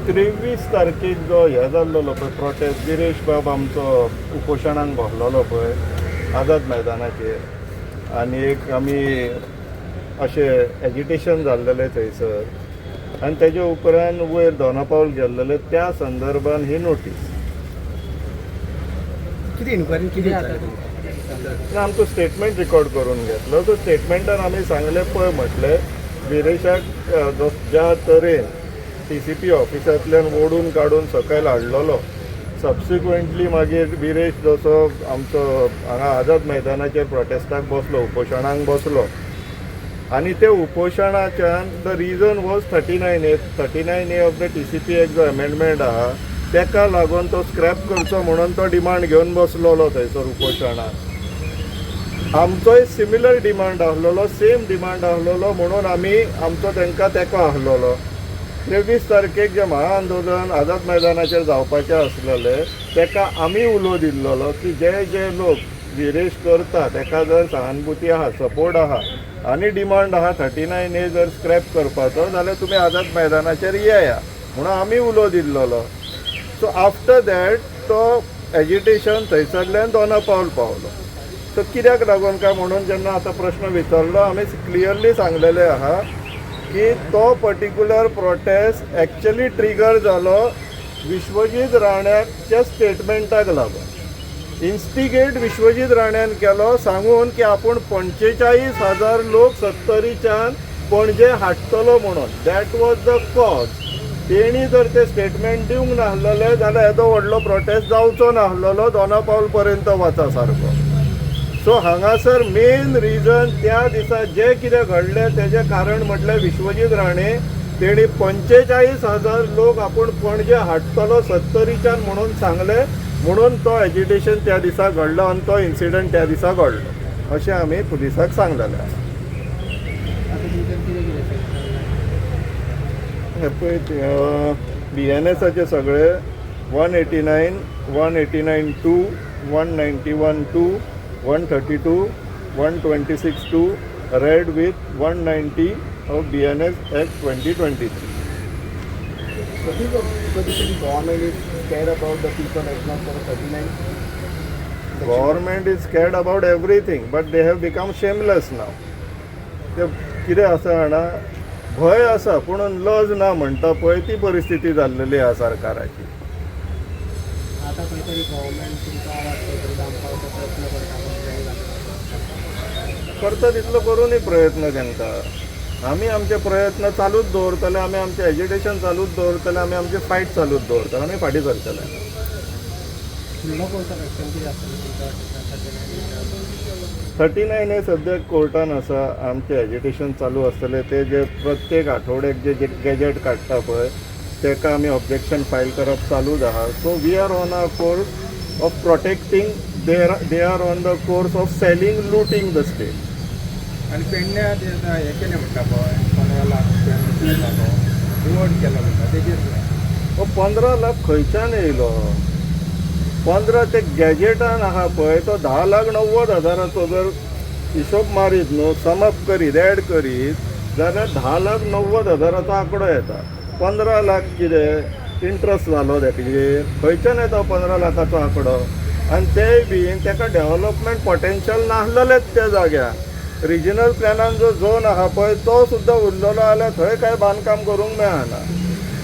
23 तारखेक जो हे जाल्लो पळय प्रोटेस्ट, गिरीश बाब आमचो उपोशणाक बसलोलो पळय आझाद मैदानाचेर, आनी एक आमी अशें एजिटेशन जाल्लेलें थंयसर, आनी तेजे उपरांत वयर दोनापावल गेल्लेले त्या संदर्भान ही नोटीस. किती इन्क्वायरी किती आमचो स्टेटमेंट रिकॉर्ड करून घेतलो. तो स्टेटमेंटान आमी सांगलें पळय म्हटलें विरेशाक ज्या तरेन TCP ऑफिसांतल्यान ओडून काडून सकयल हाडलेलो, सबसिक्वेंटली मागीर विरेश जसो आमचो हांगा आझाद मैदानाचेर प्रोटेस्टाक बसलो, उपोशणाक बसलो, आनी ते उपोशणाच्यान the reason was 39A of the TCP act जो अमेंडमेंट आहा तेका लागून तो स्क्रॅप करचो म्हणून तो डिमांड घेवन बसलोलो थंयसर उपोशणाक. आमचोय सिमिलर डिमांड आसलेलो, सेम डिमांड आसलेलो, म्हणून आमी आमचो तेंकां तेको आसलेलो. 23 तारखेक जे महाआंदोलन आझाद मैदानाचेर जावपाचें आसलेलें तेका आमी उलो दिल्लो की जे जे लोक विरेश करता तेका जर सहानुभूती आहा, सपोर्ट आहा आनी डिमांड आहा 39A जर स्क्रॅप करपाचो जाल्यार तुमी आझाद मैदानाचेर येया म्हणून आमी उलो दिल्लो. सो आफ्टर दॅट तो एजिटेशन थंयसरल्यान दोनापावल पावलो. सो कित्याक लागून काय म्हणून जेन्ना आतां प्रश्न विचारलो आमी क्लियरली सांगलेलें आहा की तो पर्टिक्युलर प्रोटेस्ट एक्चुअली ट्रिगर जालो विश्वजीत राण्याच्या स्टेटमेंटाक लागून. इन्स्टिगेट विश्वजीत राण्यान केलो सांगून की आपूण 45,000 लोक 70च्यान पणजे हाडटलो म्हणून. That was the cause. तेणी जर ते स्टेटमेंट दिवंक नासलेले जाल्यार येदो व्हडलो प्रोटेस्ट जावचो नासलेलो दोनापावल पर्यंत वचा सारको. सो हांगासर मेन रिजन त्या दिसा जे कितें घडलें तेजें कारण म्हटल्यार विश्वजीत राणे तेणी 45,000 लोक आपूण पणजे हाडटलो 70च्यान म्हणून सांगले, म्हणून तो एजिटेशन त्या दिसा घडलो आनी तो इन्सिडंट त्या दिसा घडलो अशें आमी पुलिसाक सांगलेलें. हे पळय BNSचे सगळे 189, 189(2), 191(2), 132, 126(2) read with 190 of BNS Act 2023. Government is scared about the people as not for 39. Government is scared about everything, but they have become shameless now. ते कितें आसा जाणा, भंय आसा पूण लज ना म्हणटा पळय ती परिस्थिती जाल्लेली आहा सरकाराची. आता खंय तरी गव्हर्मेंट तुमकां आवाज खंय दामपावचो प्रयत्न करता तितलो करूनय प्रयत्न तेंकां. आमी आमचे प्रयत्न चालूच दवरतले, आमी आमचें एजिटेशन चालूच दवरतले, आमी आमची फायट चालूच दवरतले, आमी फाटीं सरतले. फुडलो कोर्टाक एक्शन कितें आसतलें? 39A सद्याक कोर्टान आसा. आमचें एजिटेशन चालू आसतलें. ते जे प्रत्येक आठवड्याक जे गॅजेट काडटा पळय तेका आमी ऑब्जेक्शन फायल करप चालूच आहा. So we are on a course of protecting, they are on the course of selling, looting the state. आनी पेडण्या हे केलें म्हणटा पळय 15 लाख रिवॉर्ड केलो म्हणटा तेजेर 15 लाख खंयच्यान येयलो? 15 ते गॅजेटान आहा पळय तो 10,90,000 जर हिशोब मारीत न्हू, समप करीत, एड करीत जाल्यार 10,90,000 आंकडो येता. 15 लाख कितें इंट्रस्ट जालो तेजेर? खंयच्यान येता 15 लाखाचो आंकडो? आनी तेय बीन तेका डेव्हलपमेंट पोटेन्शियल नासलेलेच त्या जाग्यार. रिजनल प्लॅनान जो झोन आहा पळय तो सुद्दां उरलेलो जाल्यार थंय कांय बांदकाम करूंक मेळना.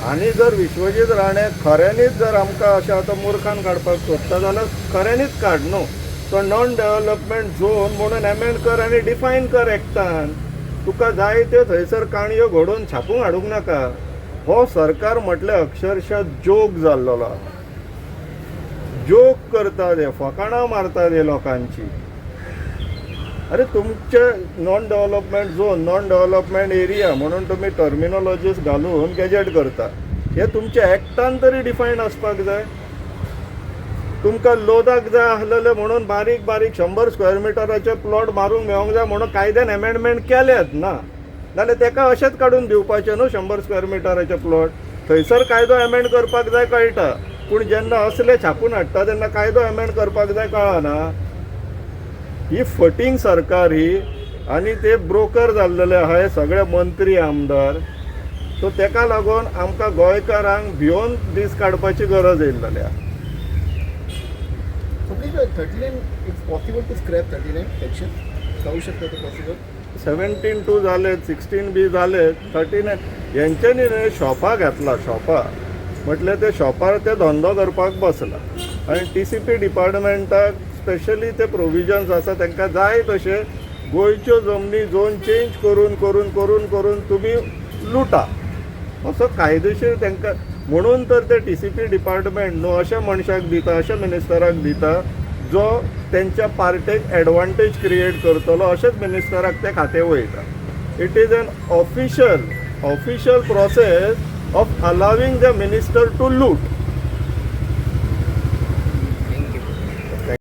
आनी जर विश्वजीत राणे खऱ्यांनीच जर आमकां अशें आतां मुर्खान काडपाक सोदता जाल्यार खऱ्यांनीच काड न्हू. तो नॉन डेव्हलपमेंट झोन म्हणून एमेंड कर आनी डिफायन कर एक्टान. तुका जाय त्यो थंयसर काणयो घडोवन छापूंक हाडूंक नाका. हो सरकार म्हटल्यार अक्षरशः जोक जाल्लो. जोक करता ते, फकाणां मारता ते लोकांची. अरे तुमचे non development zone, non development area म्हणून तुम्ही टर्मिनॉलॉजीस घालून गॅजेट करता. हे तुमच्या एक्टान तरी डिफायन आसपाक जाय. तुमकां लोदाक जाय आसलेले म्हणून बारीक बारीक 100 स्क्वेअर मिटराचे प्लॉट मारूंक मेळोंक जाय म्हणून कायद्यान अमेंडमेंट केल्यात ना जाल्यार तेका अशेंच काडून दिवपाचें न्हू 100 स्क्वेअर मिटराचे प्लॉट. थंयसर कायदो अमेंड करपाक जाय कळटा, पूण जेन्ना असले छापून हाडटा तेन्ना कायदो अमेंड करपाक जाय कळना. ही फटींग सरकार ही, आनी ते ब्रोकर जाल्लेले आहा हे सगळे मंत्री आमदार. सो तेका लागून आमकां गोंयकारांक भिवन दीस काडपाची गरज येयलेली आहा. So please, 39, it's possible to scrap 39 section. जाऊ शकतं ते पॉसिबल? 17(2) जालेत, 16(b) जालेत, 39 हेंच्यांनी न्हय शॉपां घेतला शॉपां म्हटल्यार ते शॉपार ते धंदो करपाक बसला आनी TCP डिपार्टमेंटाक स्पेशली ते प्रोविजन्स आसा तांकां जाय तशे गोंयच्यो जमनी झोन चेंज करून करून करून करून तुमी लुटा असो कायदेशीर तांकां म्हणून तर ते TCP डिपार्टमेंट न्हू अशा मनशाक दिता, अशा मिनिस्टराक दिता जो त्यांच्या पार्टेक एडवांटेज क्रिएट करतलो अशेंच मिनिस्टराक ते खातें वयता. It is an official process of allowing the minister to लूट.